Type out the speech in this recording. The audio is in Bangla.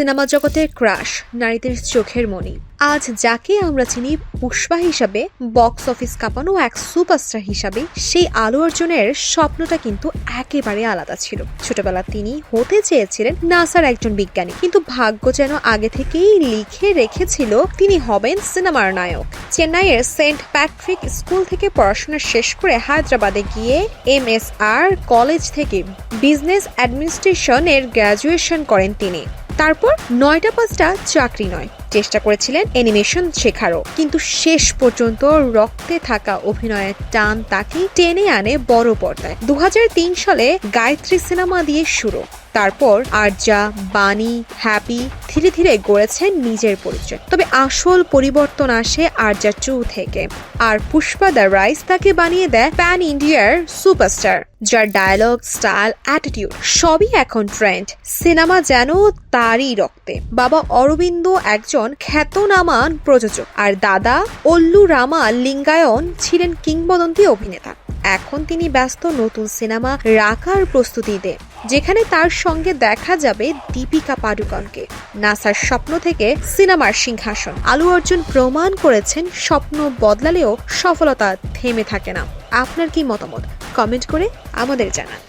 সিনেমা জগতের ক্রাশ, নারীদের চোখের মণি। আজ যাকে আমরা চিনি পুষ্পা হিসাবে, বক্স অফিস কাঁপানো এক সুপারস্টার হিসাবে, সেই আলু অর্জুনের স্বপ্নটা কিন্তু একেবারে আলাদা ছিল। ছোটবেলা তিনি হতে চেয়েছিলেন নাসার একজন বিজ্ঞানী, কিন্তু ভাগ্য যেন আগে থেকেই লিখে রেখেছিল তিনি হবেন সিনেমার নায়ক। চেন্নাইয়ের সেন্ট প্যাট্রিক স্কুল থেকে পড়াশোনা শেষ করে হায়দ্রাবাদে গিয়ে MSR কলেজ থেকে বিজনেস অ্যাডমিনিস্ট্রেশন এর গ্র্যাজুয়েশন করেন তিনি। তারপর ৯টা ৫টা চাকরি নয়, চেষ্টা করেছিলেন অ্যানিমেশন শেখারও, কিন্তু শেষ পর্যন্ত রক্তে থাকা অভিনয়ের টান তাকে টেনে আনে বড় পর্দায়। ২০০৩ সালে গায়ত্রী সিনেমা দিয়ে শুরু, তারপর আরজা, বাণী, হ্যাপি ধীরে ধীরে গড়েছেন নিজের পরিচয়। তবে আসল পরিবর্তন আসে আরজা 2 থেকে, আর পুষ্পা দ্য রাইস তাকে বানিয়ে দেয় প্যান ইন্ডিয়ার সুপারস্টার, যার ডায়লগ, স্টাইল, অ্যাটিটিউড সবই এখন ট্রেন্ড। সিনেমা যেন তারই রক্তে। বাবা অরবিন্দ একজন খ্যাতনামা প্রযোজক, আর দাদা অল্লু রামা লিঙ্গায়ন ছিলেন কিংবদন্তি অভিনেতা। এখন তিনি ব্যস্ত নতুন সিনেমা রাখার প্রস্তুতিতে, যেখানে তার সঙ্গে দেখা যাবে দীপিকা পাডুকোনকে। নাসার স্বপ্ন থেকে সিনেমার সিংহাসন। আলু অর্জুন প্রমাণ করেছেন স্বপ্ন বদলালেও সফলতা থেমে থাকে না। আপনার কি মতামত? কমেন্ট করে আমাদের জানান।